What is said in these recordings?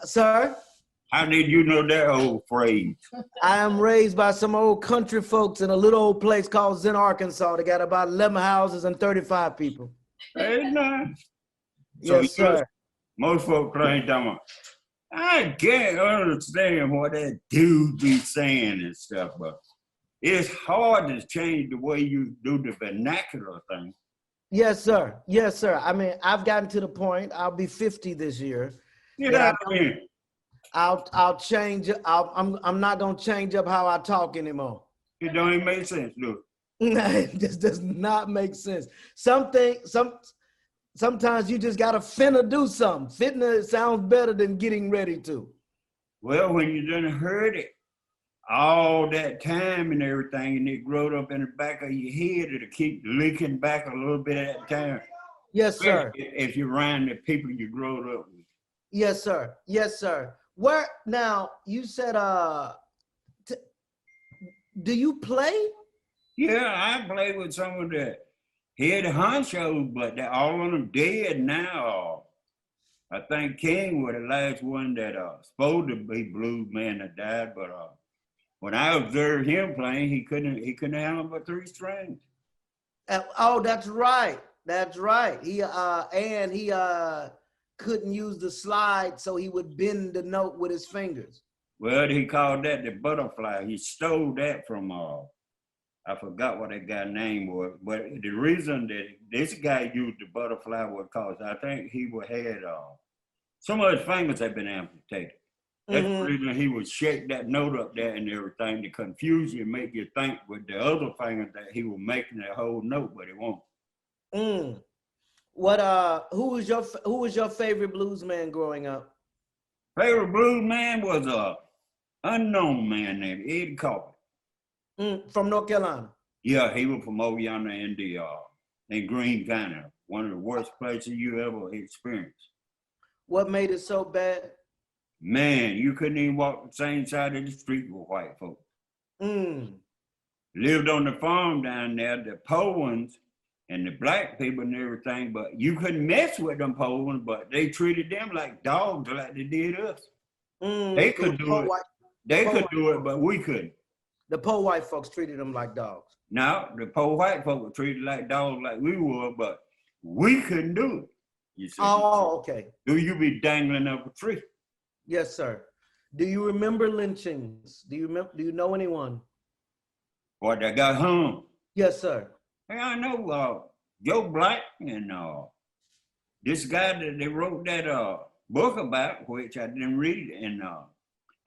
Sir? How did you know that old phrase? I am raised by some old country folks in a little old place called Zen, Arkansas. They got about 11 houses and 35 people. Hey, nice. So Yes, sir. most folks claim that I can't understand what that dude be saying and stuff, but it's hard to change the way you do the vernacular thing. Yes, sir. Yes, sir. I mean, I've gotten to the point, I'll be 50 this year. You know what I mean? I'll change. I'm not gonna change up how I talk anymore. It don't even make sense, do It just does not make sense. Sometimes you just gotta finna do something. Fitna sounds better than getting ready to. Well, when you done heard it all that time and everything, and it growed up in the back of your head, it'll keep leaking back a little bit at a time. Yes, sir. If you're around the people you growed up with. Yes, sir. Yes, sir. Where now? You said, do you play? Yeah, I played with some of the head honchos, but all of them dead now. I think King was the last one that supposed to be blues man that died, but when I observed him playing, he couldn't handle but 3 strings. Oh, that's right. That's right. He couldn't use the slide, so he would bend the note with his fingers. Well, he called that the butterfly. He stole that from I forgot what that guy's name was, but the reason that this guy used the butterfly was because I think he had some of his fingers had been amputated. That's the reason he would shake that note up there and everything to confuse you and make you think with the other finger that he was making that whole note, but it won't. Who was your favorite blues man growing up? Favorite blues man was a unknown man named Ed Carver. From North Carolina? Yeah, he was from over yonder in Greene County, one of the worst places you ever experienced. What made it so bad? Man, you couldn't even walk the same side of the street with white folks. Lived on the farm down there, the poor ones and the black people and everything, but you couldn't mess with them poor ones, but they treated them like dogs like they did us. They could do it. They could do it, but we couldn't. The poor white folks treated them like dogs. No, the poor white folks were treated like dogs like we were, but we couldn't do it. You see? Oh, okay. Do you be dangling up a tree? Yes, sir. Do you remember lynchings? Do you know anyone? What, that got hung? Yes, sir. Hey, I know Joe Black and this guy that they wrote that book about, which I didn't read and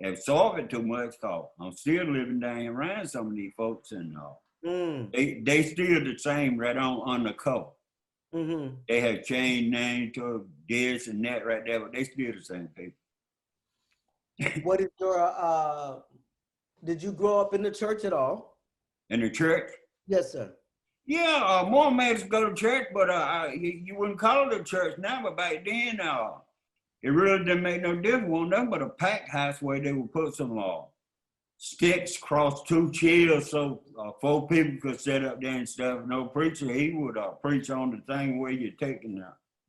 absorb it too much, cause I'm still living down around some of these folks, and they still the same right on the cover. They have changed names to this and that right there, but they still the same people. What is your did you grow up in the church at all? In the church? Yes, sir. Yeah, Mormons go to church, but you wouldn't call it a church now, but back then it really didn't make no difference. Wasn't nothing but a packed house where they would put some sticks across 2 chairs so 4 people could sit up there and stuff. No preacher, he would preach on the thing where you're taking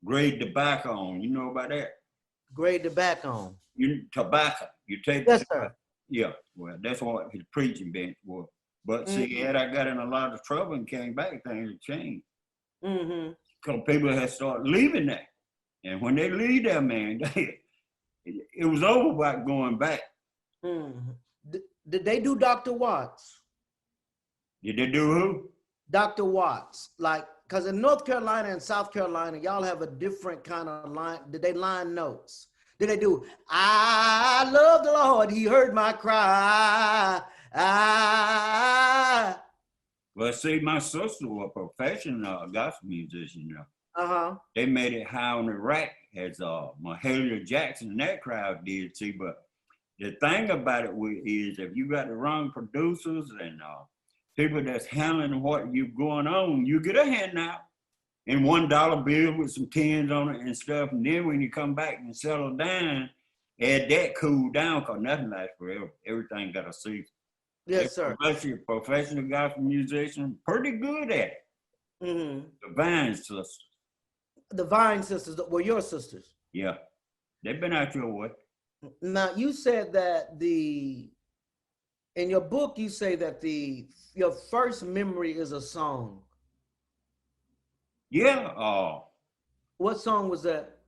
grade tobacco on. You know about that? Grade tobacco on. Tobacco. You take. Yes, sir. Yeah, well, that's what his preaching bench was. But see, had I got in a lot of trouble and came back, things had changed. Because people had started leaving that. And when they leave that, man, it was over about going back. Did they do Dr. Watts? Did they do who? Dr. Watts. Like, because in North Carolina and South Carolina, y'all have a different kind of line. Did they line notes? Did they do, I love the Lord, he heard my cry. Well, see, my sister was a professional gospel musician. They made it high on the rack as Mahalia Jackson and that crowd did, see. But the thing about it is, if you got the wrong producers and people that's handling what you going on, you get a handout and $1 bill with some tens on it and stuff. And then when you come back and settle down, had that cool down, because nothing lasts forever. Everything got a season. Yes, sir. Especially a professional gospel musician, pretty good at it. The Vines sisters. The Vine sisters were your sisters? Yeah. They've been out your way. Now, you said that in your book, you say that your first memory is a song. Yeah. What song was that?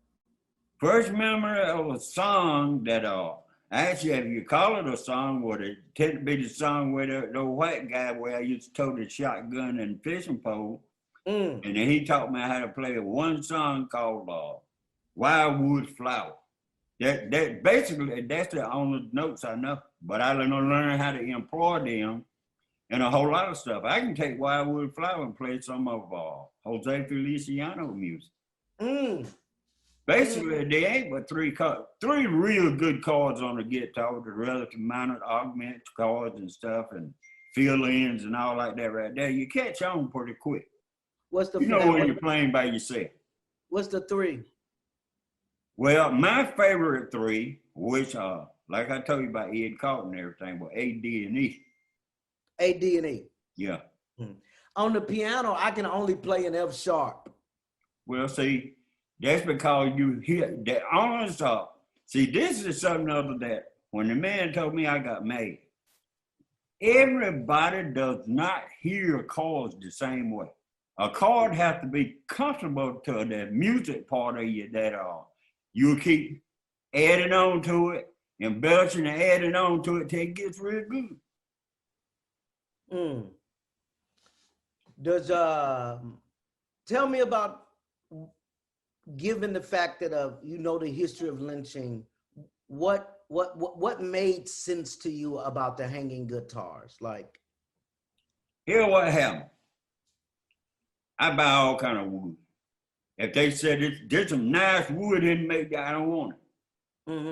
First memory of a song that actually, if you call it a song, would it tend to be the song where the white guy where I used to tow the shotgun and fishing pole, and then he taught me how to play one song called Wildwood Flower. That basically that's the only notes I know, but I learned how to employ them and a whole lot of stuff. I can take Wildwood Flower and play some of Jose Feliciano music. Basically, they ain't but three real good chords on the guitar with the relative minor augment chords and stuff and fill-ins and all like that right there. You catch on pretty quick. What's the when you're playing by yourself. What's the three? Well, my favorite three, which like I told you about Ed Carter and everything, were A, D, and E. A, D, and E. Yeah. On the piano, I can only play an F sharp. Well, see, that's because you hear that honest see, this is something other that when the man told me I got made, everybody does not hear chords the same way. A chord has to be comfortable to the music part of you that you keep adding on to it, embellishing and adding on to it till it gets real good. Does tell me about, given the fact that the history of lynching, what made sense to you about the hanging guitars? Like, here what happened. I buy all kind of wood. If they said there's some nice wood in me, I don't want it.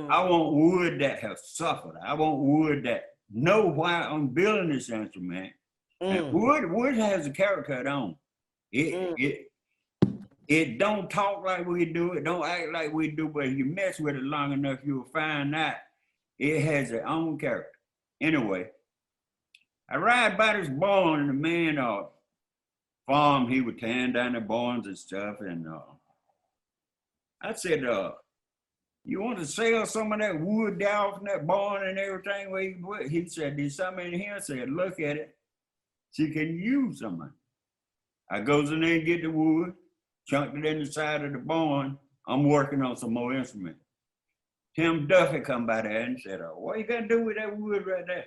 I want wood that has suffered. I want wood that know why I'm building this instrument. And wood has a character at own. It don't talk like we do, it don't act like we do, but if you mess with it long enough, you'll find out it has its own character. Anyway, I ride by this barn and the man farm, he was tearing down the barns and stuff, and I said, you want to sell some of that wood down from that barn and everything? He said, there's something in here. I said, look at it. See, can you use some of it? I goes in there and get the wood, chunked it in the side of the barn. I'm working on some more instruments. Tim Duffy come by there and said, what you gonna do with that wood right there?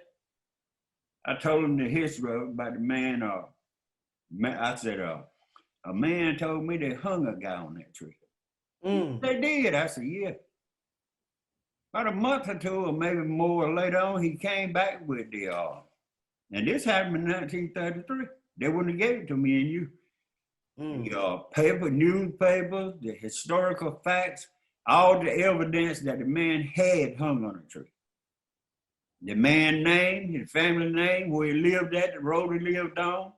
I told him the history about the man. I said, a man told me they hung a guy on that tree. They did. I said, yeah. About a month or two, or maybe more later on, he came back with the, and this happened in 1933. They wouldn't have gave it to me and you. The newspapers, the historical facts, all the evidence that the man had hung on a tree. The man's name, his family name, where he lived at, the road he lived on,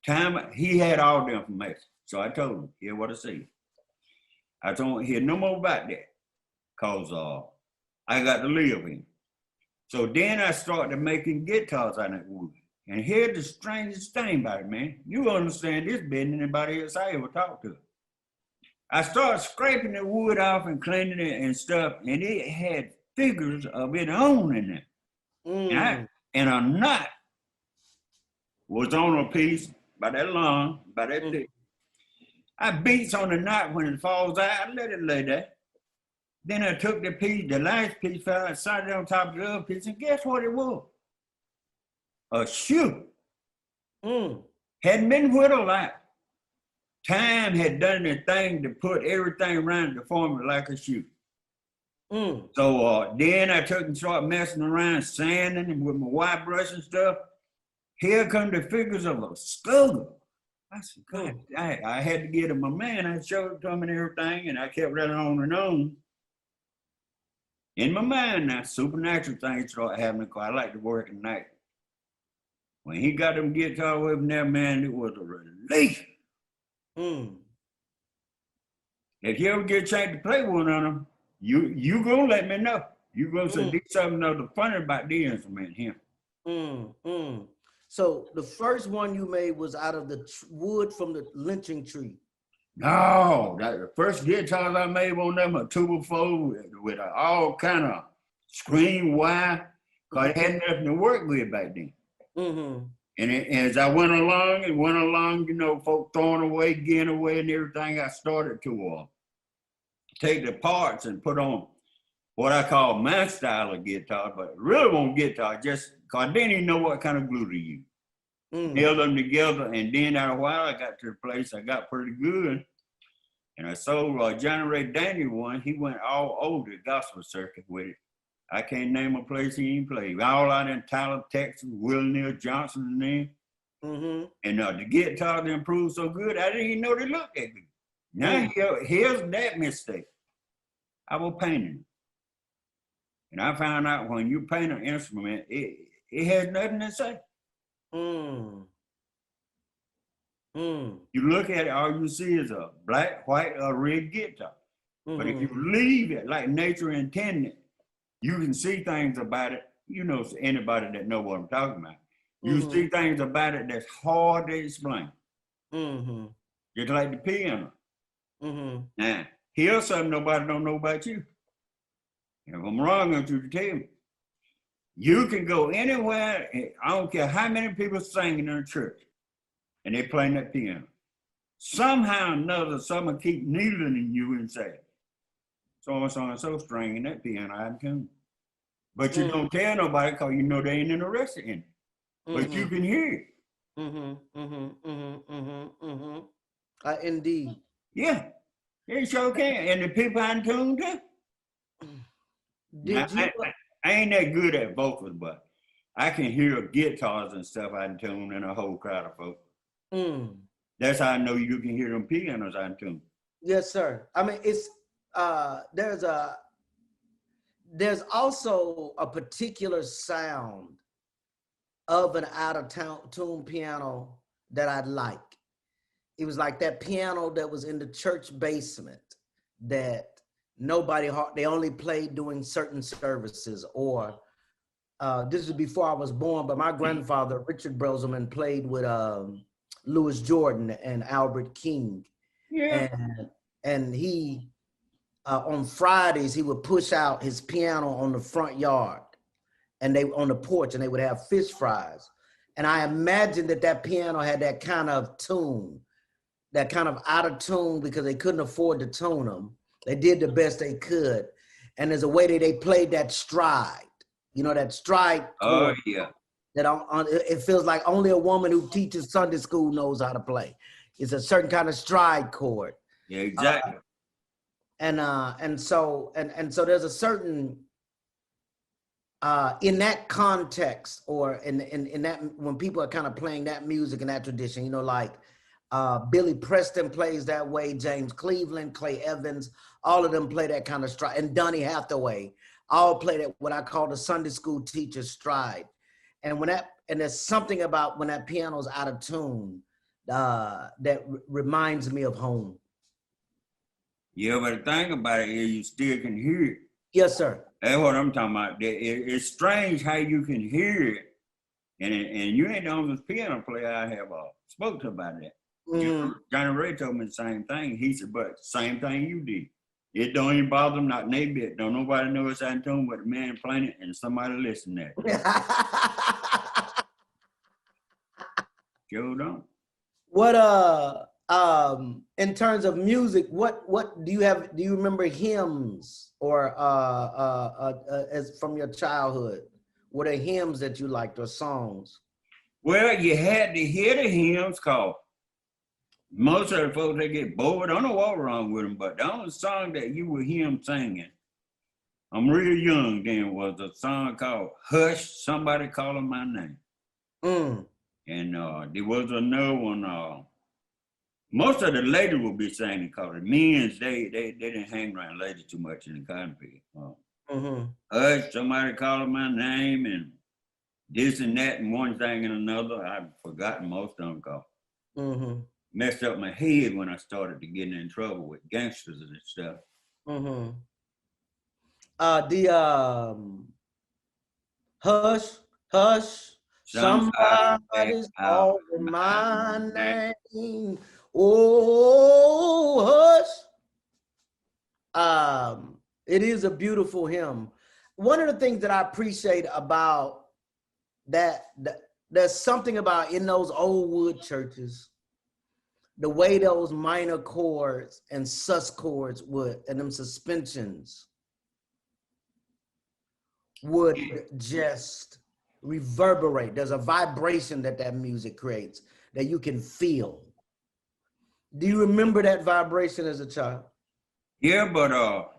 time, he had all the information. So I told him, here's what I see. I told him, hear no more about that, because I got to live in. So then I started making guitars out of that wood. And here's the strangest thing about it, man. You understand this better than anybody else I ever talked to. I started scraping the wood off and cleaning it and stuff, and it had figures of its own in there. And a knot was on a piece about that long, about that thick. I beats on the knot when it falls out, I let it lay there. Then I took the piece, the last piece fell out, sat it on top of the other piece, and guess what it was? A shoe. Hadn't been whittled out. Time had done the thing to put everything around to form it like a shoe. So then I took and started messing around, sanding with my white brush and stuff. Here come the figures of a skull. I said, God, I had to get him my man. I showed it to him and everything, and I kept running on and on. In my mind now, supernatural things started happening because I like to work at night. When he got them guitar with him there, man, it was a relief. If you ever get a chance to play one of them, you gonna let me know. You gonna say, there's something other funny about the instrument here. So the first one you made was out of the wood from the lynching tree. No, the first guitars I made on them a tuba four with all kind of screen wire, because it had nothing to work with back then. Mm-hmm. And as I went along, you know, folk throwing away, getting away and everything, I started to take the parts and put on what I call my style of guitar, but really on guitar, just because I didn't even know what kind of glue to use. Nail them together, and then after a while, I got to the place I got pretty good. And I sold Johnny Ray Daniel one. He went all over the gospel circuit with it. I can't name a place he ain't played. All out in Tyler, Texas, Will Neal Johnson and them. Mm-hmm. And the guitar improved so good, I didn't even know they looked that good. Now here's that mistake. I was painting. And I found out when you paint an instrument, it has nothing to say. You look at it, all you see is a black, white, or red guitar. But if you leave it like nature intended, you can see things about it. You know, anybody that know what I'm talking about. You see things about it that's hard to explain. Just like the piano. Now, here's something nobody don't know about you. If I'm wrong, I want you to tell me. You can go anywhere, I don't care how many people singing in a church, and they playing that piano. Somehow or another, someone keep needling in you and say, so stringing that piano out of tune. But you don't tell nobody because you know they ain't interested in it. But you can hear it. Indeed. Yeah, they sure can. And the people out in tune too. I ain't that good at vocals, but I can hear guitars and stuff out in tune and a whole crowd of folks. That's how I know you can hear them pianos out in tune. Yes, sir. I mean, it's there's also a particular sound of an out of tune piano that I like. It was like that piano that was in the church basement that they only played during certain services, or this is before I was born, but my grandfather, Richard Broselman, played with Louis Jordan and Albert King. Yeah. And he, on Fridays, he would push out his piano on the front yard and on the porch, and they would have fish fries. And I imagined that piano had that kind of tune, that kind of out of tune, because they couldn't afford to tune them. They did the best they could. And there's a way that they played that stride, you know, that stride chord. Oh, yeah. That it feels like only a woman who teaches Sunday school knows how to play. It's a certain kind of stride chord. Yeah, exactly. And so there's a certain in that context, or in that, when people are kind of playing that music and that tradition, you know, like Billy Preston plays that way, James Cleveland, Clay Evans, all of them play that kind of stride, and Donny Hathaway all play that, what I call the Sunday school teacher stride. And there's something about when that piano's out of tune that reminds me of home. Yeah, but the thing about it is you still can hear it. Yes, sir. That's what I'm talking about. It's strange how you can hear it, and you ain't the only piano player I have spoke to about that. Johnny Ray told me the same thing. He said, but same thing you did. It don't even bother them, not a bit. Don't nobody know it's out in tune but the man playing it and somebody listening to it. Sure don't. What in terms of music, what do you remember hymns or as from your childhood? What are hymns that you liked or songs? Well, you had to hear the hymns, called most of the folks, they get bored. I don't know what's wrong with them, but the only song that you would hear them singing, I'm real young then, was a song called Hush, Somebody Calling My Name. And there was another one, most of the ladies would be singing because the men, they didn't hang around ladies too much in the cotton field. Hush, somebody calling my name, and this and that, and one thing and another. I've forgotten most of them because messed up my head when I started to get in trouble with gangsters and stuff. Hush, hush, somebody's calling my name. Oh, hush. It is a beautiful hymn. One of the things that I appreciate about that there's something about in those old wood churches, the way those minor chords and sus chords would, and them suspensions would just reverberate. There's a vibration that music creates that you can feel. Do you remember that vibration as a child? Yeah, but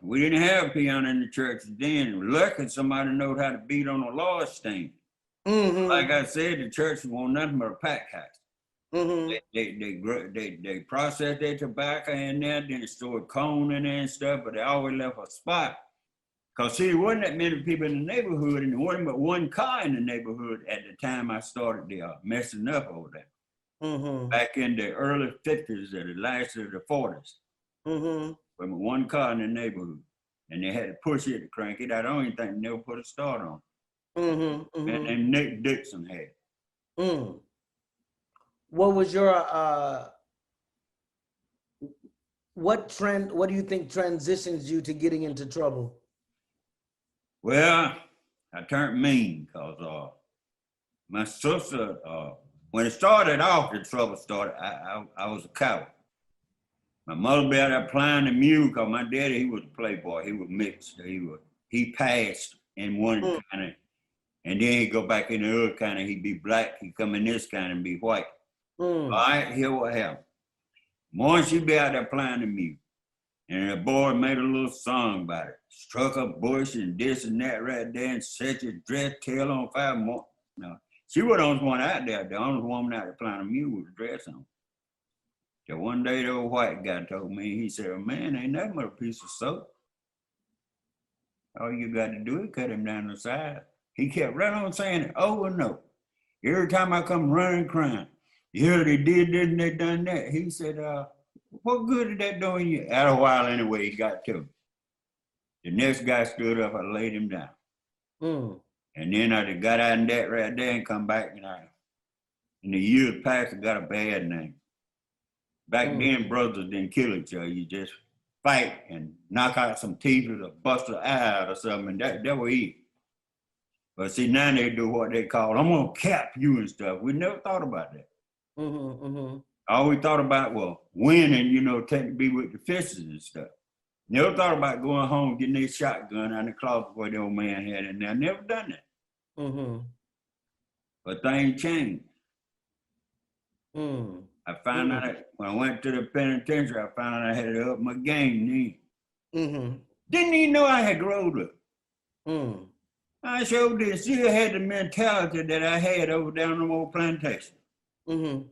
we didn't have piano in the church then. Luckily, somebody knows how to beat on a large stain. Mm-hmm. Like I said, the church won't nothing but a pack house. Mm-hmm. They process their tobacco in there, then stored cone in there and stuff, but they always left a spot. Because see, there wasn't that many people in the neighborhood, and there wasn't but one car in the neighborhood at the time I started messing up over there. Mm-hmm. Back in the early 50s or the last of the 40s. Mm-hmm. With one car in the neighborhood, and they had to push it to crank it out. I don't even think they never put a start on. Mm-hmm, mm-hmm. And Nick Dixon had. Mm. What was your what do you think transitions you to getting into trouble? Well, I turned mean because my sister, when it started off, the trouble started. I was a coward. My mother be out there playing the music, because my daddy, he was a playboy. He was mixed. He passed in one kind of, and then he'd go back in the other kind of, he'd be black, he'd come in this kind and be white. All right, here what happened. Morning, she'd be out there playing the music, and the boy made a little song about it. Struck a bush and this and that right there, and set your dress tail on fire. No, she was the only one out there. The only woman out there playing the music with a dress on. So one day, the old white guy told me, he said, man, ain't nothing but a piece of soap. All you got to do is cut him down the side. He kept right on saying it over and over. Every time I come running crying, yeah, they did this and they done that. He said, what good is that doing you? After a while anyway, he got to him. The next guy stood up, I laid him down. And then I got out in that right there and come back, and in the years past, I got a bad name. Back then, brothers didn't kill each other. You just fight and knock out some teeth or bust an eye out or something, and that was it. But see, now they do what they call, I'm gonna cap you and stuff. We never thought about that. All we thought about was winning, taking to be with the fists and stuff. Never thought about going home, getting their shotgun out of the closet where the old man had in there. Never done that. But things changed. I found out when I went to the penitentiary, I found out I had to up my game then. Didn't even know I had grown up. I sure did. Still had the mentality that I had over down on the old plantation. When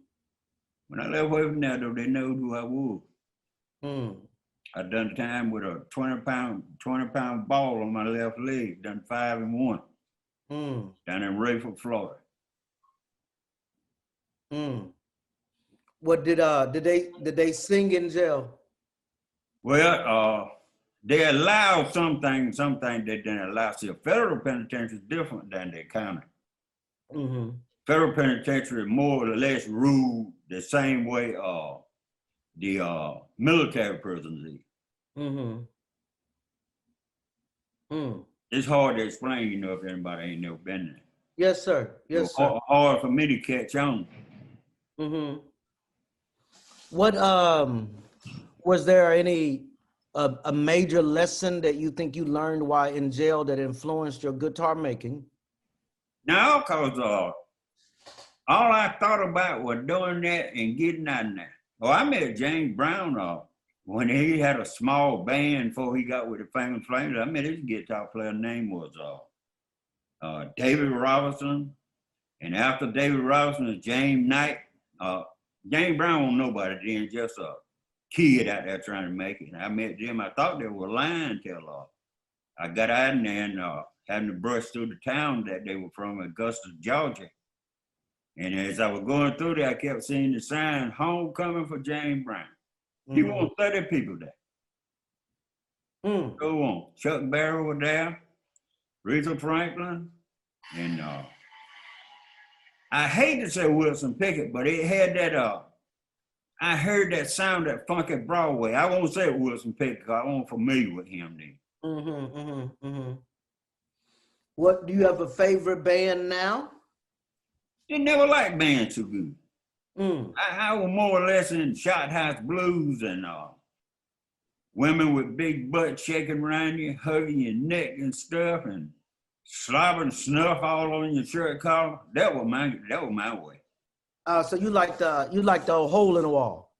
I left away from there, though, they know who I was. I done time with a 20-pound ball on my left leg, done 5 and 1. Down in Rayford, Florida. What did they sing in jail? Well, they allowed some things they didn't allow. See, a federal penitentiary is different than the county. Federal penitentiary more or less ruled the same way the military prisons is. It's hard to explain, if anybody ain't never been there. Yes, sir. Yes, sir. Hard for me to catch on. What was there any a major lesson that you think you learned while in jail that influenced your guitar making? No, because all I thought about was doing that and getting out of there. Oh, I met James Brown when he had a small band before he got with the Famous Flames. I met his guitar player name was David Robinson. And after David Robinson was James Knight. James Brown wasn't nobody then, just a kid out there trying to make it. And I met them. I thought they were lying till I got out in there and having to brush through the town that they were from, Augusta, Georgia. And as I was going through there, I kept seeing the sign, homecoming for James Brown. He wants 30 people there. Go on. Chuck Berry was there, Rita Franklin, and I hate to say Wilson Pickett, but it had that I heard that sound at Funky Broadway. I won't say it was some Petticoat. I wasn't familiar with him then. What do you have a favorite band now? They never liked bands too good. I was more or less in shot house blues and women with big butts shaking around you, hugging your neck and stuff, and slobbering snuff all on your shirt collar. That was my way. So you like the hole in the wall?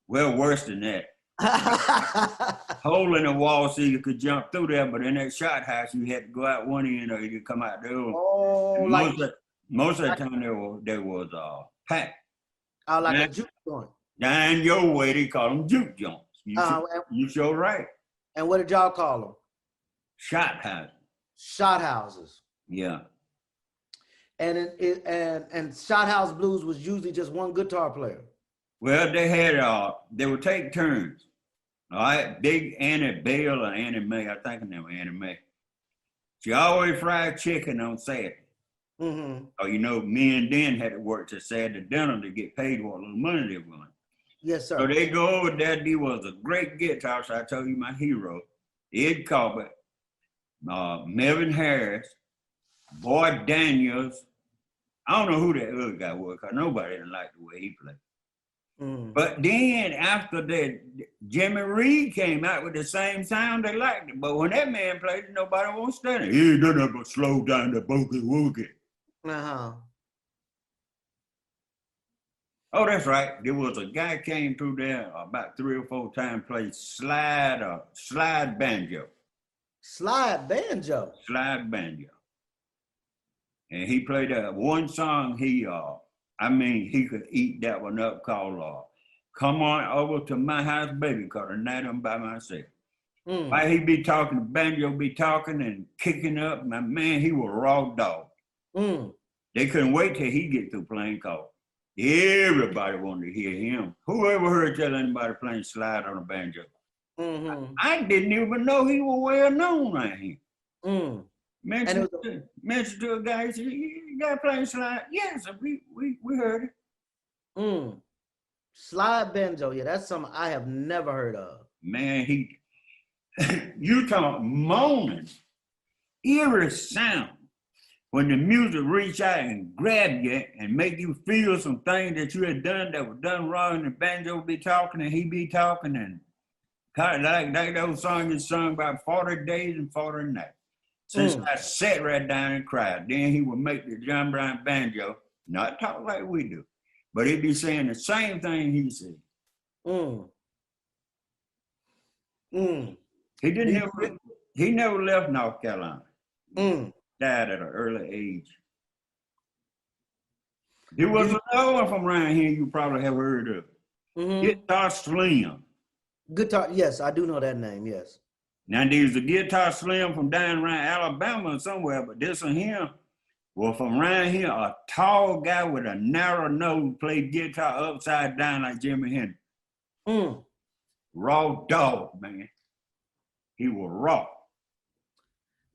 Well, worse than that. Hole in the wall so you could jump through there, but in that shot house you had to go out one end or you could come out the other. Oh, most of the time there was packed. Like a juke joint. Down your way they call them juke joints. You sure right. And what did y'all call them? Shot houses. Shot houses. Yeah. And shot house blues was usually just one guitar player. Well, they would take turns. All right, Big Annie Bell or Annie Mae, I think her name was Annie Mae. She always fried chicken on Saturday. Oh, me and Dan had to work to Saturday dinner to get paid what little money they won. Yes, sir. So they go over there. He was a great guitarist. I told you my hero, Ed Corbett, Melvin Harris, Boy Daniels. I don't know who that other guy was because nobody didn't like the way he played. But then after that, Jimmy Reed came out with the same sound. They liked it. But when that man played, nobody won't stand it. He done but slow down the boogie woogie. Oh, that's right. There was a guy came through there about 3 or 4 times, played slide banjo. Slide banjo? Slide banjo. And he played that one song he could eat that one up called Come On Over to My House, Baby, because tonight I'm by myself. While he be talking, the banjo be talking and kicking up, my man, he was a raw dog. They couldn't wait till he get through playing cause everybody wanted to hear him. Who ever heard tell anybody playing slide on a banjo? I didn't even know he was well known right here. Mentioned to a guy, he said, you got playing slide? Yes, we heard it. Slide banjo, yeah, that's something I have never heard of. Man, you talk moaning, eerie sound. When the music reach out and grab you and make you feel some things that you had done that were done wrong, and the banjo be talking and he be talking, and kind of like those songs you sung about 40 days and 40 nights. Since I sat right down and cried, then he would make the John Brown banjo, not talk like we do, but he'd be saying the same thing he said. He never left North Carolina. Died at an early age. There was another one from around here you probably have heard of. Guitar Slim. Guitar, yes, I do know that name, yes. Now there's a Guitar Slim from down around Alabama or somewhere, but this one here, well, from around here, a tall guy with a narrow nose played guitar upside down like Jimi Hendrix. Raw dog, man. He was raw.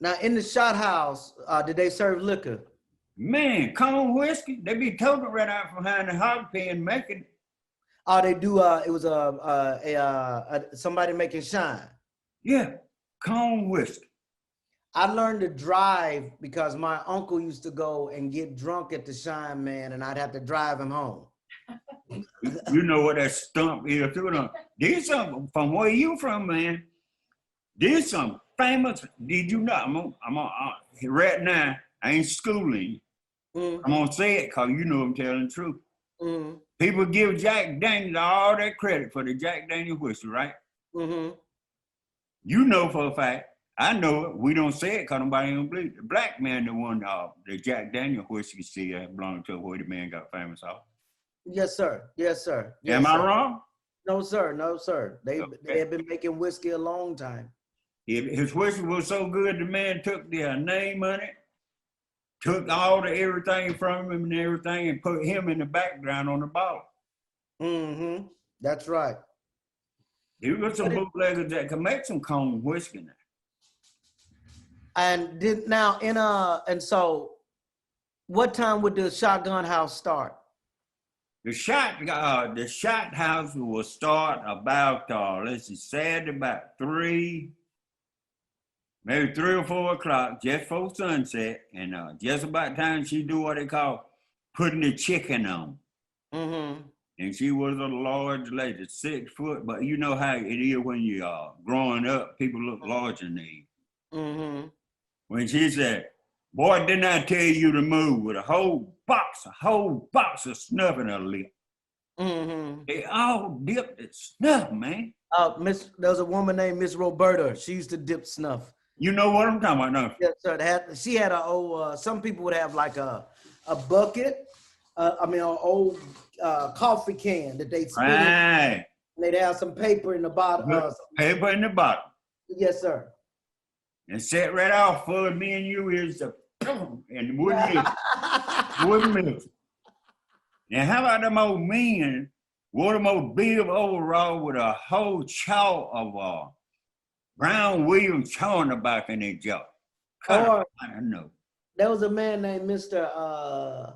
Now, in the shot house, did they serve liquor? Man, cone whiskey. They be toting it right out from behind the hog pen making it. Oh, they do. It was somebody making shine. Yeah, cone whiskey. I learned to drive because my uncle used to go and get drunk at the Shine, man, and I'd have to drive him home. You know what that stump is too. There's something from where you from, man. There's some famous. Did you know? Right now. I ain't schooling. I'm gonna say it because you know I'm telling the truth. People give Jack Daniels all that credit for the Jack Daniels whiskey, right? You know for a fact. I know it. We don't say it because nobody don't believe it. The black man the one the Jack Daniels whiskey still belonged to where the man got famous off. Yes, sir. Yes, sir. Yes, Am I wrong? No, sir. No, sir. They have been making whiskey a long time. His whiskey was so good, the man took the name on it, took all the everything from him and everything, and put him in the background on the bottle. That's right. There was some bootleggers that could make some cone whiskey now. And so, what time would the Shotgun House start? The shot house will start about Saturday about 3 or 4 o'clock, just before sunset, and just about time she do what they call putting the chicken on. Mm-hmm. And she was a large lady, 6 foot, but you know how it is when you are growing up, people look larger than they. Mm-hmm. When she said, "Boy, didn't I tell you to move," with a whole box of snuff in her lip. Mm-hmm. They all dipped in snuff, man. There was a woman named Miss Roberta. She used to dip snuff. You know what I'm talking about, no? Yes, sir. She had a old. Some people would have like a bucket. An old coffee can that they'd spit in. And they'd have some paper in the bottom. Paper in the bottom. Yes, sir. And set right off for me and you is the and wouldn't miss. Now, how about them old men wore them old big overall with a whole chaw of Brown Williams chaw in the back in their jaw? I don't know. There was a man named Mr.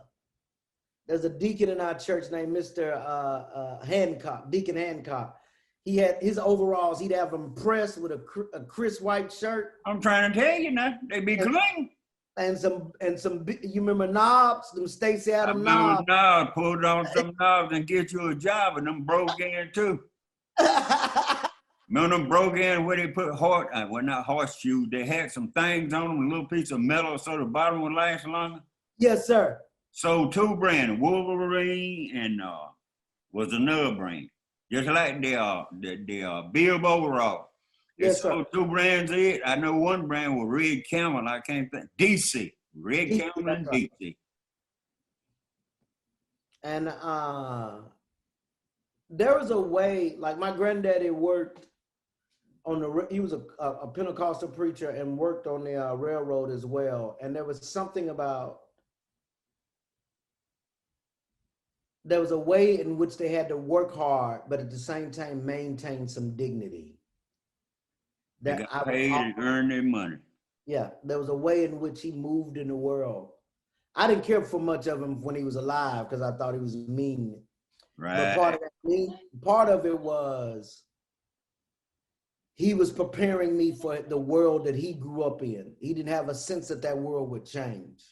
There's a deacon in our church named Mr. Hancock, Deacon Hancock. He had his overalls, he'd have them pressed with a crisp white shirt. I'm trying to tell you now, they be clean. And some, you remember knobs? Them Stacey Adams knobs. Pulled on some knobs and get you a job, and them broke in too. Remember them broke in where they put not horseshoes, they had some things on them, a little piece of metal so the bottom would last longer? Yes, sir. Sold 2 brands, Wolverine and was another brand. Just like the Bill overall. Yes, sold 2 brands in. I know one brand was Red Camel. I can't think. DC. Red Camel and DC. And there was a way, like my granddaddy worked on he was a Pentecostal preacher and worked on the railroad as well. And there was something about, there was a way in which they had to work hard, but at the same time maintain some dignity. They got paid and earned their money. Yeah, there was a way in which he moved in the world. I didn't care for much of him when he was alive because I thought he was mean. Right. But part of it was he was preparing me for the world that he grew up in. He didn't have a sense that world would change.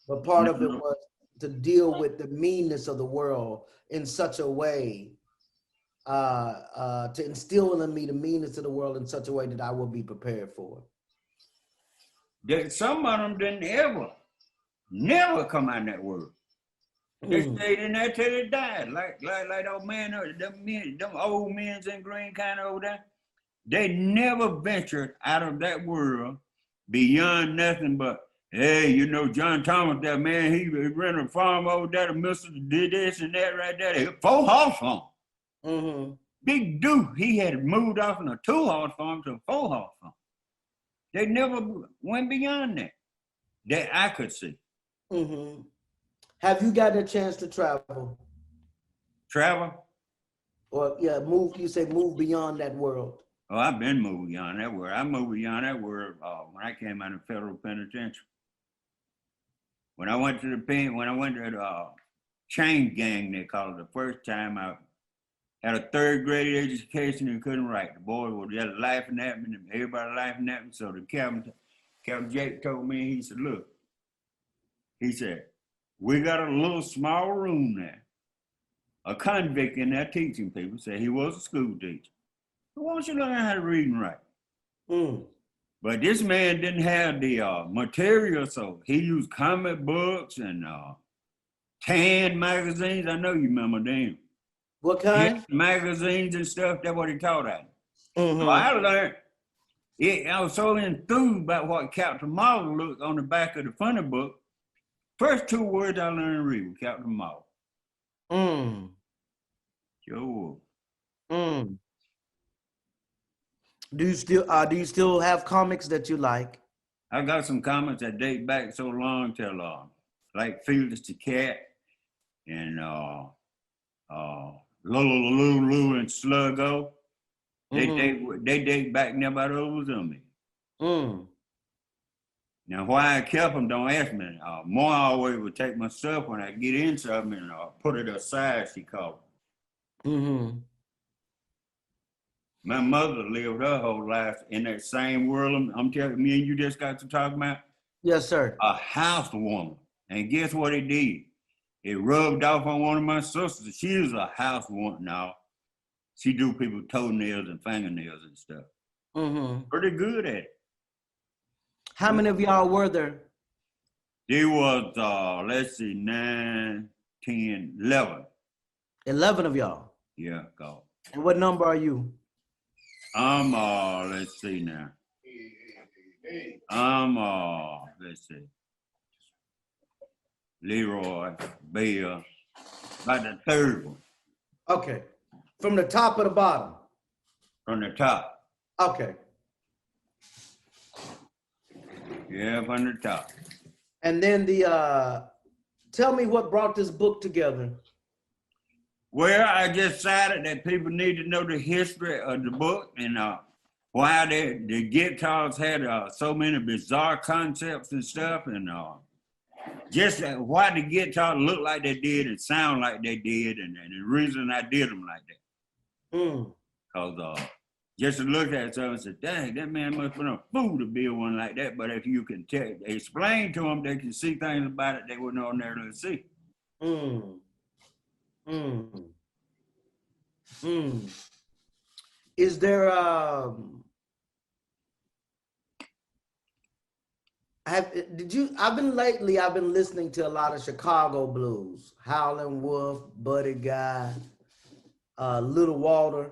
But part of it was to deal with the meanness of the world in such a way, to instill in me the meanness of the world in such a way that I will be prepared for it. Some of them didn't never come out in that world. They stayed in there till they died. Like old man, them old men in green kind of over there. They never ventured out of that world beyond nothing but, hey, you know, John Thomas, that man, he rented a farm over there, the mister did this and that right there. 4-horse farm. Mm-hmm. Big dude, he had moved off from a 2-horse farm to a 4-horse farm. They never went beyond that I could see. Mm-hmm. Have you gotten a chance to travel? Travel? Or move, you say move beyond that world. Oh, I've been moved beyond that world. I moved beyond that world when I came out of federal penitentiary. When I went to the chain gang, they called it, the first time I had a 3rd grade education and couldn't write. The boys were just laughing at me, and everybody laughing at me. So the Captain Jake told me, he said, look, he said, we got a little small room there. A convict in there teaching people. Said he was a school teacher. Why don't you learn how to read and write? But this man didn't have the material, so he used comic books and tan magazines. I know you remember them. What kind? Yeah, magazines and stuff. That's what he taught at. Mm-hmm. So I learned. I was so enthused about what Captain Marvel looked on the back of the funny book. First 2 words I learned to read were Captain Marvel. Sure. Do you still have comics that you like? I got some comics that date back so long till like Felix the Cat and Lulu and Sluggo. They date back never over to me. Now, why I kept them, don't ask me. More always would take my stuff when I get into them and put it aside, she called it. Mm-hmm. My mother lived her whole life in that same world I'm telling me and you just got to talk about. Yes, sir. A housewoman. And guess what it did? It rubbed off on one of my sisters. She is a housewoman now. She do people's toenails and fingernails and stuff. Mm-hmm. Pretty good at it. How many of y'all were there? There was, let's see, 9, 10, 11. 11 of y'all. Yeah, God. And what number are you? I'm, let's see now. I'm, let's see. Leroy, Bill, about the third one. Okay. From the top or the bottom? From the top. Okay. Yeah, from the top. And then tell me what brought this book together. Well, I just decided that people need to know the history of the book and why the guitars had so many bizarre concepts and stuff, and just why the guitar looked like they did and sound like they did, and the reason I did them like that. Because just to look at something and say, dang, that man must have been a fool to build one like that. But if you can explain to them, they can see things about it they wouldn't ordinarily see. Is there I've been listening to a lot of Chicago blues, Howlin' Wolf, Buddy Guy, Little Walter.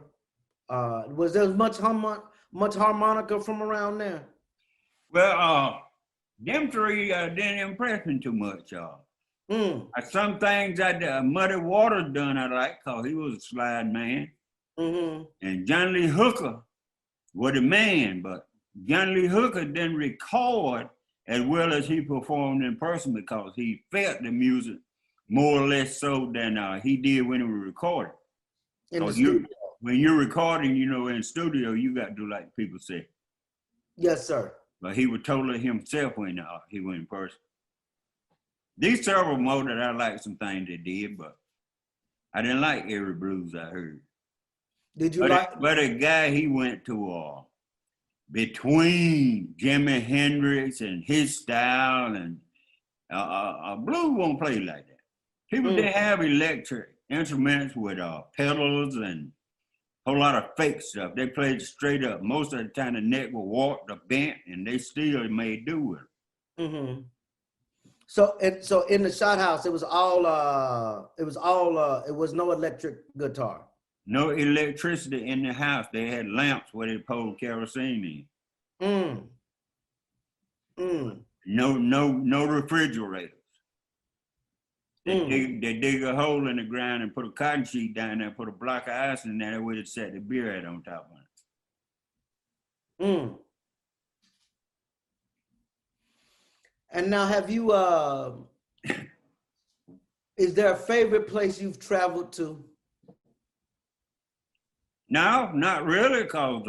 Was there much harmonica from around there? Well, them three didn't impress me too much, y'all. Some things that Muddy Waters done I like, cause he was a slide man. And John Lee Hooker was a man, but John Lee Hooker didn't record as well as he performed in person because he felt the music more or less so than he did when he was recording. When you're recording, in studio, you got to do like people say. Yes, sir. But he was totally himself when he went in person. These several more that I like some things they did, but I didn't like every blues I heard. Did you But a guy he went to between Jimi Hendrix and his style and blues won't play like that. People didn't have electric instruments with pedals and a whole lot of fake stuff. They played straight up. Most of the time the neck was warped or bent and they still made do with it. So in the shot house, it was no electric guitar. No electricity in the house. They had lamps where they poured kerosene in. No refrigerators. They dig a hole in the ground and put a cotton sheet down there, put a block of ice in there, that way they set the beer head on top of it. And now have you, is there a favorite place you've traveled to? No, not really, because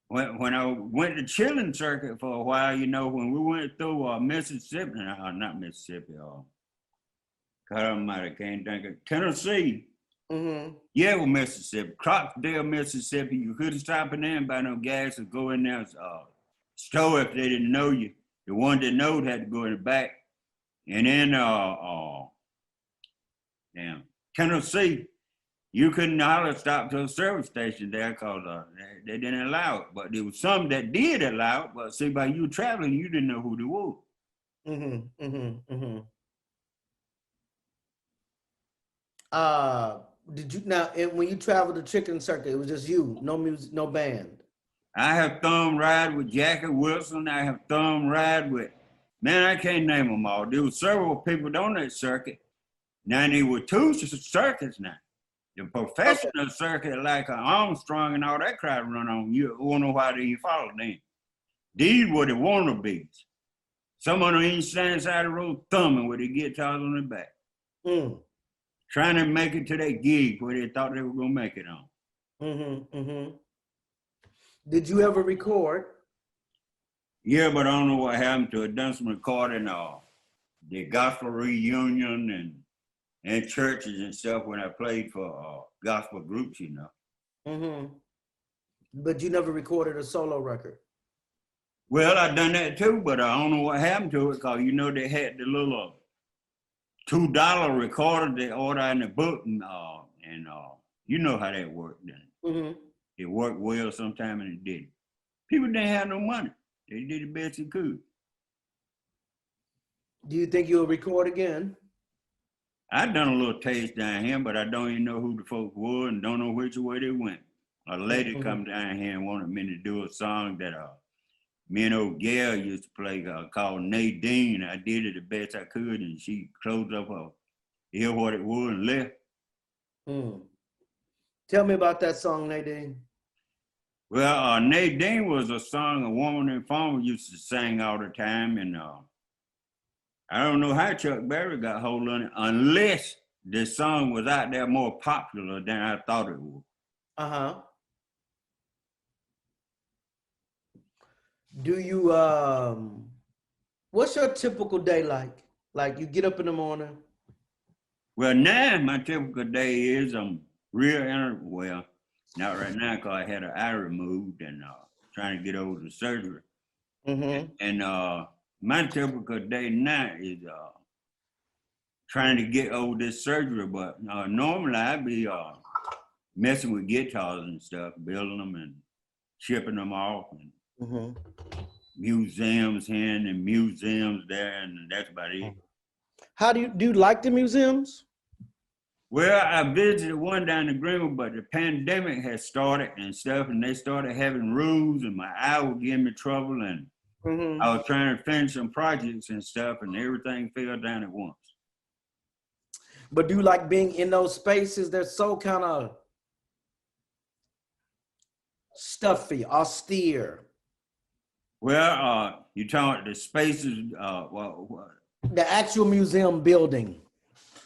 when I went to chilling circuit for a while, when we went through Mississippi, not Mississippi, I can't think of Tennessee. Yeah, well, Mississippi, Clarksdale, Mississippi. You couldn't stop in there and buy no gas or go in there store if they didn't know you. The one that knowed had to go in the back. And then Tennessee, you couldn't stop to a service station there because they didn't allow it. But there was some that did allow it. But see, by you traveling, you didn't know who they were. Did you when you traveled the chicken circuit, it was just you, no music, no band? I have thumb ride with Jackie Wilson. I have thumb ride with, man, I can't name them all. There were several people on that circuit. Now there were two circuits now. The professional circuit, like Armstrong and all that crowd run on, you wonder why they even follow them. These were the wannabes. Someone on each side of the road thumbing with their guitars on their back. Trying to make it to that gig where they thought they were going to make it on. Did you ever record? Yeah, but I don't know what happened to it. Done some recording, the gospel reunion and churches and stuff when I played for gospel groups, you know. Mm-hmm. But you never recorded a solo record? Well, I done that too, but I don't know what happened to it because, you know, they had the little $2 recorder they order in the book, and you know how that worked then. Mm-hmm. It worked well sometime and it didn't. People didn't have no money. They did the best they could. Do you think you'll record again? I done a little taste down here, but I don't even know who the folks were and don't know which way they went. A lady come down here and wanted me to do a song that me and old Gail used to play called Nadine. I did it the best I could, and she closed up her hear what it was and left. Tell me about that song, Nadine. Well, Nadine was a song a woman in farmer used to sing all the time, and I don't know how Chuck Berry got hold of it unless this song was out there more popular than I thought it was. Uh-huh. Do you, what's your typical day like? Like you get up in the morning? Well, now my typical day is well, not right now because I had an eye removed and trying to get over the surgery. Mm-hmm. And my typical day now is trying to get over this surgery, but normally I'd be messing with guitars and stuff, building them and shipping them off, and museums here and museums there, and that's about it. How do you like the museums? Well, I visited one down in Grammy, but the pandemic had started and stuff, and they started having rules, and my eye was giving me trouble, and I was trying to finish some projects and stuff, and everything fell down at once. But do you like being in those spaces? They're so kind of stuffy, austere. Well, you talking the spaces, the actual museum building.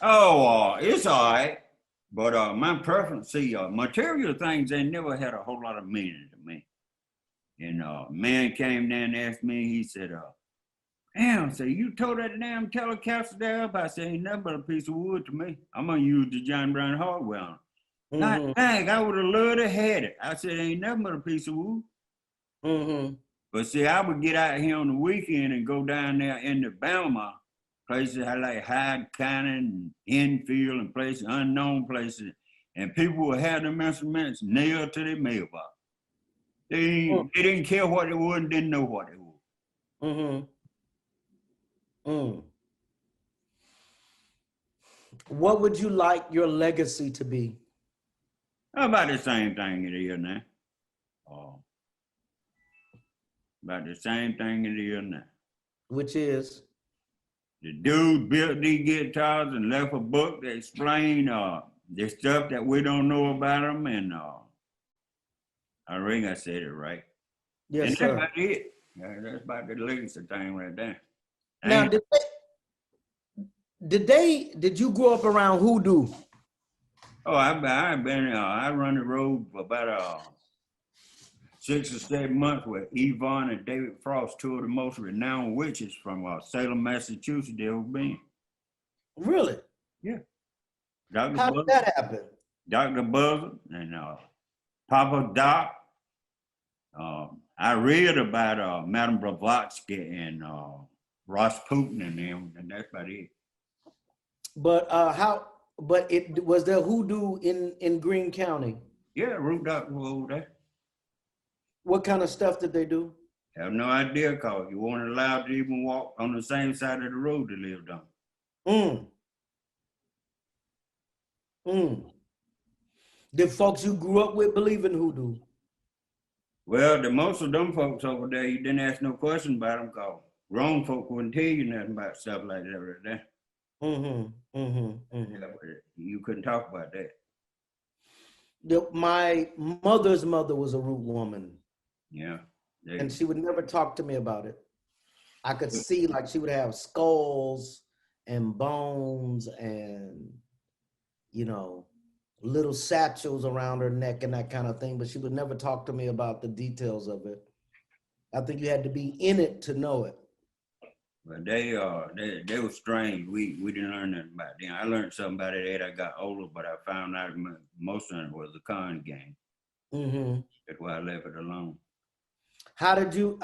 Oh, it's all right. But my preference, material things, they never had a whole lot of meaning to me. And man came down and asked me, he said, damn, so you tore that damn Telecaster there up? I said, ain't nothing but a piece of wood to me. I'm going to use the John Brown hardware on it. Not dang, I would have loved to had it. I said, ain't nothing but a piece of wood. But see, I would get out here on the weekend and go down there in the Bama, places I like Hyde County and Enfield and places, unknown places, and people would have them instruments nailed to their mailbox. They didn't care what it was and didn't know what it was. What would you like your legacy to be? About the same thing it is now. About the same thing it is now. Which is? The dude built these guitars and left a book that explained the stuff that we don't know about them, and I think I said it right. Yes, and sir. That's about it. That's about the legacy thing right there. Now, did you grow up around hoodoo? Oh, I've been, I run the road for about 6 or 7 months with Yvonne and David Frost, two of the most renowned witches from Salem, Massachusetts, they ever been. Really? Yeah. How did that happen? Dr. Buzzard and Papa Doc. I read about Madame Blavatsky and Ross Putin and them, and that's about it. But was there hoodoo in Greene County? Yeah, Root Doctor was over there. What kind of stuff did they do? Have no idea, cause you weren't allowed to even walk on the same side of the road they lived on. Did folks you grew up with believe in hoodoo? Well, the most of them folks over there, you didn't ask no question about them, cause grown folk wouldn't tell you nothing about stuff like that right there. You couldn't talk about that. My mother's mother was a root woman. Yeah. And she would never talk to me about it. I could see like she would have skulls and bones and, little satchels around her neck and that kind of thing, but she would never talk to me about the details of it. I think you had to be in it to know it. But they were strange. We didn't learn nothing about them. I learned something about it as I got older, but I found out most of it was a con game. Mm-hmm. That's why I left it alone. How did you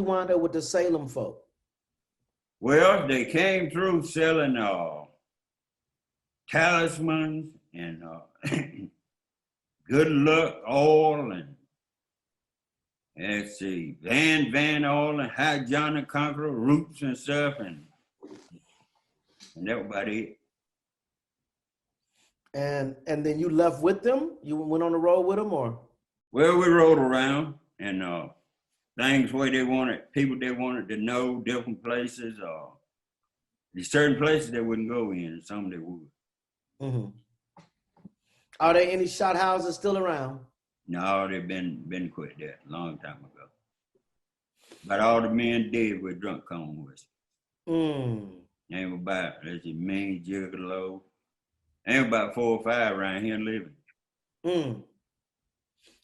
wind up with the Salem folk? Well, they came through selling talismans and good luck oil and let's see, Van oil and High John the Conqueror roots and stuff, and that was about it. And then you left with them? You went on the road with them, or? Well, we rode around and things where they wanted, people they wanted to know, different places. There's certain places they wouldn't go in, and some they would. Mm-hmm. Are there any shot houses still around? No, they've been quit that a long time ago. But all the men did were drunk corn whiskey. Ain't about, let's see, Mean Gigolo. Ain't about 4 or 5 around here living.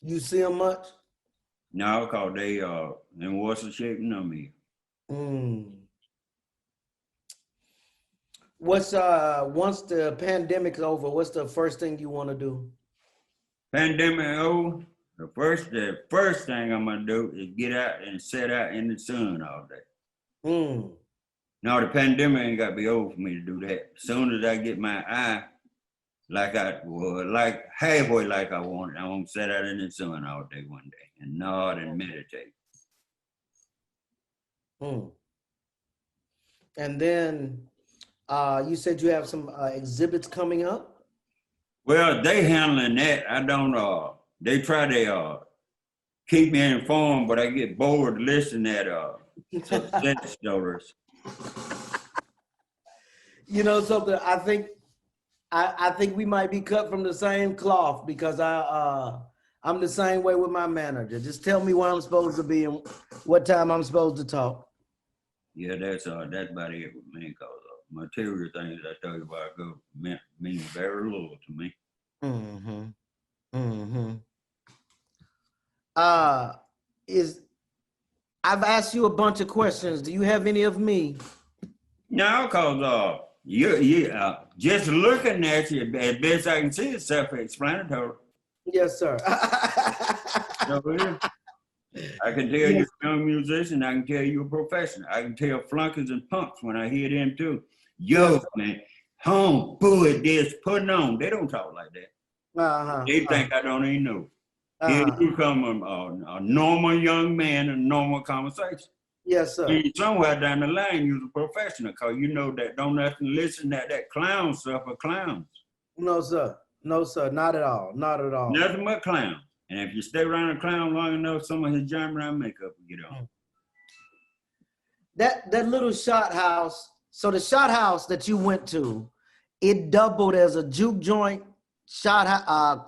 You see them much? No, because they in Worcester shaping them here. What's once the pandemic's over, what's the first thing you want to do? Pandemic over, the first thing I'm gonna do is get out and sit out in the sun all day. No, the pandemic ain't got to be over for me to do that. As soon as I get my eye like halfway like I want it, I won't sit out in the sun all day one day and nod and meditate. And then you said you have some exhibits coming up? Well, they handling that. I don't, they try to keep me informed, but I get bored listening at success stories. You know something, I think we might be cut from the same cloth, because I'm the same way with my manager. Just tell me where I'm supposed to be and what time I'm supposed to talk. Yeah, that's about it with me, because material things I tell you about mean very little to me. I've asked you a bunch of questions. Do you have any of me? No, because you just looking at you, as best I can see, it's self-explanatory. Yes, sir. So, I can tell you're a young musician. I can tell you're a professional. I can tell flunkies and punks when I hear them too. Yo, man, home, boy, this, putting on. They don't talk like that. They think I don't even know. Here you come a normal young man in a normal conversation. Yes, sir. And somewhere down the line, you're a professional, because you know that don't nothing listen to that clown stuff or clowns. No, sir. No, sir. Not at all. Not at all. Nothing but clowns. And if you stay around a clown long enough, some of his jump around makeup will get on. That little shot house. So the shot house that you went to, it doubled as a juke joint,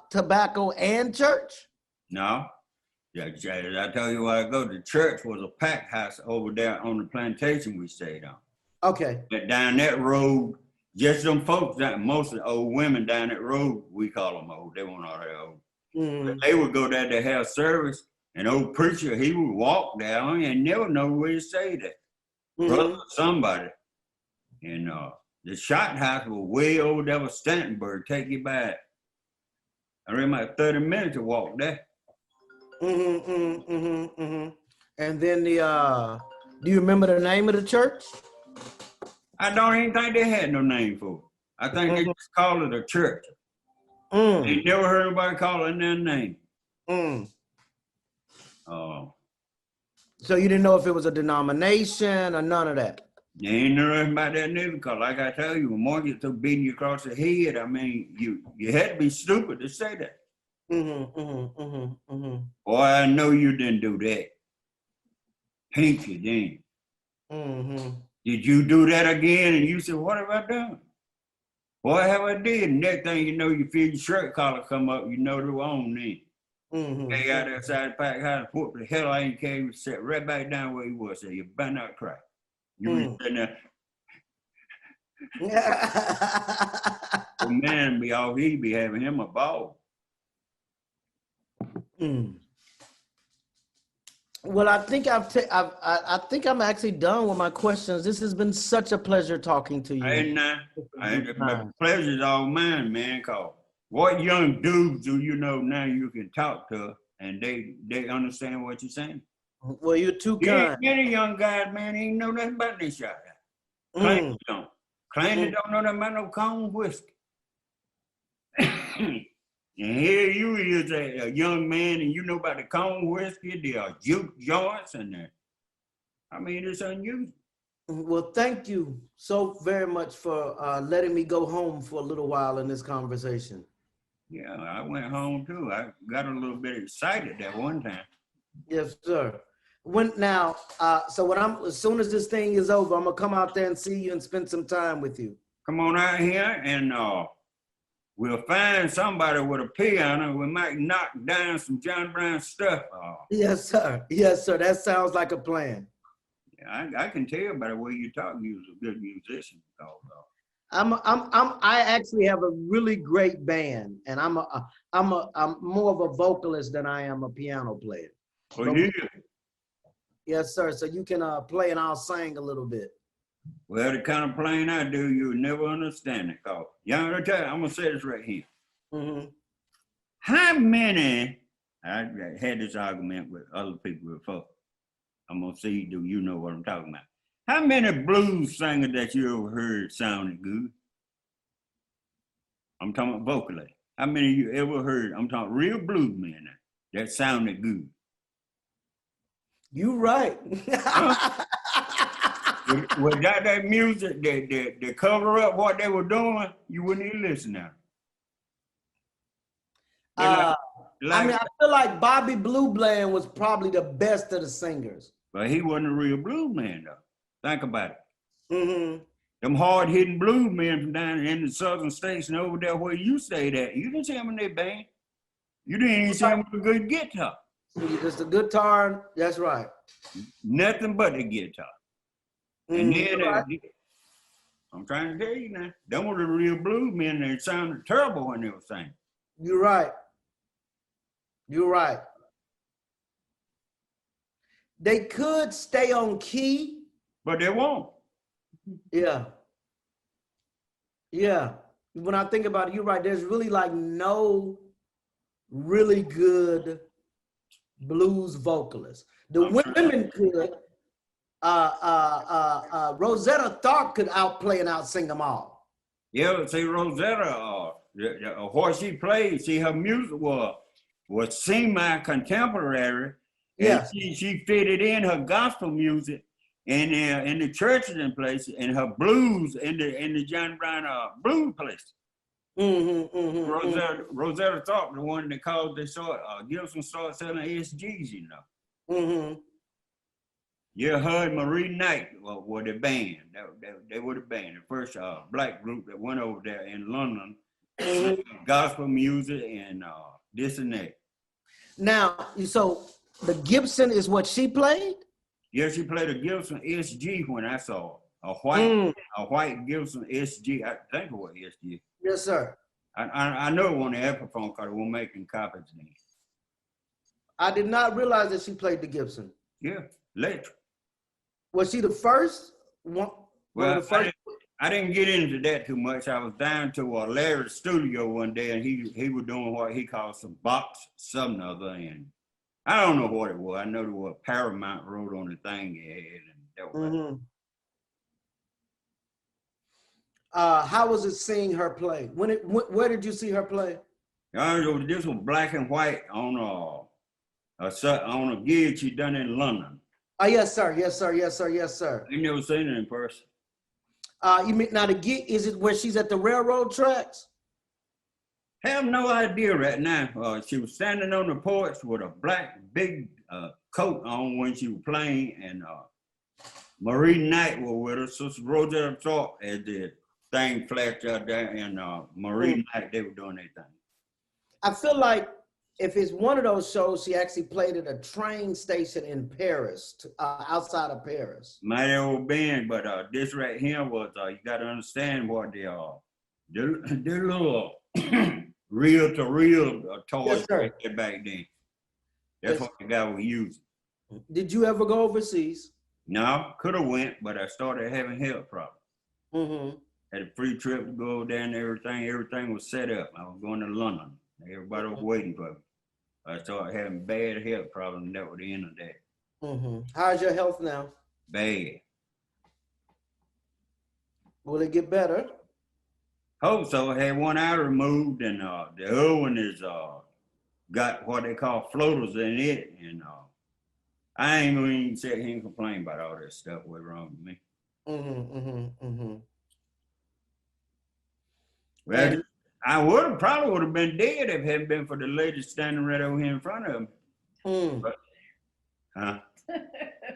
tobacco, and church? No. Yeah, I tell you where I go. The church was a pack house over there on the plantation we stayed on. Okay. But down that road, just them folks, most of the old women down that road, we call them old. They weren't all that old. But they would go there to have service, and old preacher, he would walk down and never know where he stayed at. Brother or somebody. And the shot house was way over there with Stantonburg, take you back. I ran about 30 minutes to walk there. And then do you remember the name of the church? I don't even think they had no name for it. I think they just called it a church. They never heard anybody call it their name. So you didn't know if it was a denomination or none of that? You ain't know nothing about that neither, because like I tell you, when more gets to beating you across the head, I mean, you had to be stupid to say that. Boy, I know you didn't do that. Pink you then. Did you do that again? And you said, what have I done? Boy, have I did. Next thing you know, you feel your shirt collar come up, you know they're on then. They out outside the pack house, put the hell I ain't came, sat right back down where he was. Said, you better not cry. You were sitting there. The man be all he be having him a ball. Well, I think I think I'm actually done with my questions. This has been such a pleasure talking to you. The pleasure's all mine, man. Cause what young dudes do you know now you can talk to and they understand what you're saying? Well, you're too kind. Many young guys, man, ain't know nothing about this shit. Claim they don't. Claim they don't know nothing about no cone whiskey. And here you is a young man and you know about the cone whiskey, the juke joints, and I mean, it's unusual. Well, thank you so very much for letting me go home for a little while in this conversation. Yeah, I went home too. I got a little bit excited that one time. Yes, sir. As soon as this thing is over, I'm gonna come out there and see you and spend some time with you. Come on out here and we'll find somebody with a piano. We might knock down some John Brown stuff. Yes, sir. Yes, sir. That sounds like a plan. Yeah, I can tell by the way you talk, you're a good musician. I actually have a really great band, and I'm more of a vocalist than I am a piano player. Oh, yeah. Yes, sir. So you can play and I'll sing a little bit. Well, the kind of playing I do, you'll never understand it. Cause I'm gonna say this right here. How many? I had this argument with other people before. I'm gonna see, do you know what I'm talking about? How many blues singers that you ever heard sounded good? I'm talking about vocally. How many you ever heard? I'm talking real blues men that sounded good. You right. Without that music, they cover up what they were doing, you wouldn't even listen now. I feel like Bobby Blue Bland was probably the best of the singers. But he wasn't a real blues man, though. Think about it. Them hard-hitting blues men from down in the southern states and over there where you stayed at, you didn't see them in their band. You didn't even see them with a good guitar. Just the guitar, that's right. Nothing but the guitar. And then I'm trying to tell you now, them were the real blues men that sounded terrible when they were singing. You're right. You're right. They could stay on key. But they won't. Yeah. Yeah. When I think about it, you're right. There's really like no really good blues vocalists. The women could. Rosetta Tharpe could outplay and outsing them all. Yeah, see Rosetta, what she played, see her music was semi-contemporary. Yeah. She fitted in her gospel music in the churches and places, and her blues in the John Brown blues places. Rosetta Tharpe, the one that caused Gibson started selling SGs, you know. Yeah, her and Marie Knight were the band. They were the band, the first black group that went over there in London, gospel music and this and that. Now, so the Gibson is what she played? Yeah, she played a Gibson SG when I saw her. A white Gibson SG. I think it was SG. Yes, sir. I know it wasn't an Epiphone because they were making copies then. I did not realize that she played the Gibson. Yeah, later. Was she the first one? Well, I didn't get into that too much. I was down to Larry's studio one day, and he was doing what he called some box something other, and I don't know what it was. I know there was Paramount wrote on the thing he had, and that was how was it seeing her play? Where did you see her play? This was black and white on a gig she done in London. Oh, yes, sir. Yes, sir. Yes, sir. Yes, sir. I never seen her in person. You mean now the gig? Is it where she's at the railroad tracks? Have no idea right now. She was standing on the porch with a black big coat on when she was playing, and Marie Knight was with her. Sister Rosetta Tharpe as the thing flashed out there, and Marie Knight, they were doing their thing. I feel like if it's one of those shows, she actually played at a train station in Paris, outside of Paris. Might have been, but this right here was, you got to understand what they are. They're little reel-to-reel toys back then. That's what the guy was using. Did you ever go overseas? No, could have went, but I started having health problems. Mm-hmm. Had a free trip to go down there, everything was set up. I was going to London. Everybody was waiting for me. I started having bad health problems, and that was the end of that. Mm-hmm. How's your health now? Bad. Will it get better? Hope so. I had one eye removed, and the other one is got what they call floaters in it, and I ain't gonna even sit here and complain about all that stuff. What's wrong with me? Mm-hmm. Mm-hmm. Mm-hmm. Well, I probably would have been dead if it hadn't been for the lady standing right over here in front of me. Mm. But,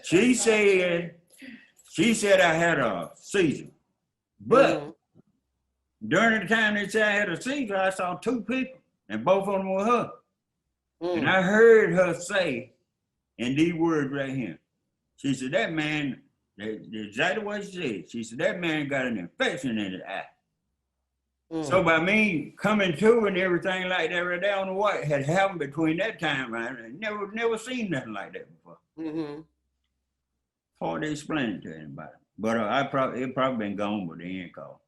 she said I had a seizure, but during the time they said I had a seizure, I saw two people, and both of them were her. And I heard her say, in these words right here, she said, that man, exactly what she said. She said, that man got an infection in his eye. So by me coming to and everything like that right there on the what had happened between that time, I never seen nothing like that before. Mm-hmm. Before they explained it to anybody. But it probably been gone by the end call.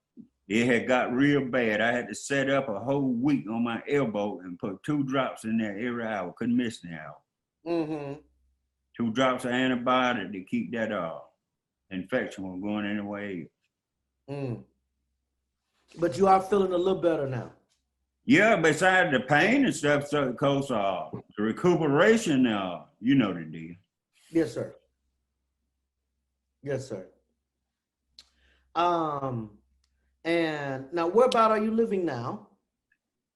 It had got real bad. I had to set up a whole week on my elbow and put 2 drops in there every hour. Couldn't miss an hour. Mm-hmm. 2 drops of antibiotic to keep that infection from going anywhere else. But you are feeling a little better now. Yeah, besides the pain and stuff, so because the recuperation, you know the deal. Yes, sir. Yes, sir. And now where about are you living now?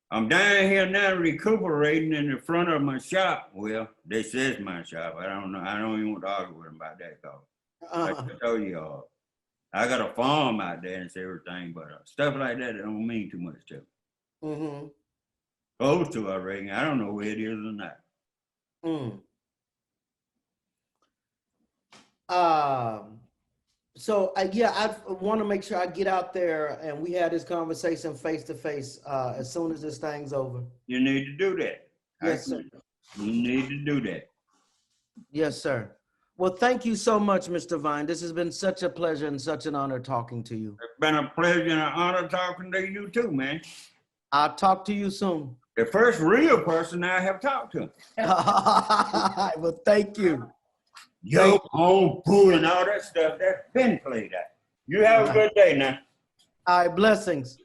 I'm down here now recuperating in the front of my shop. Well, this is my shop. I don't know. I don't even want to argue with them about that, cause I can tell you, I got a farm out there and everything, but stuff like that don't mean too much to me. Mm-hmm. Close to, I reckon. I don't know where it is or not. So I want to make sure I get out there and we have this conversation face to face as soon as this thing's over. You need to do that. Yes, sir. You need to do that. Yes, sir. Well, thank you so much, Mr. Vine. This has been such a pleasure and such an honor talking to you. It's been a pleasure and an honor talking to you too, man. I'll talk to you soon. The first real person I have talked to. Well, thank you. Yo, home, poo, and all that stuff, that's been played out. You have a good day now. All right, blessings.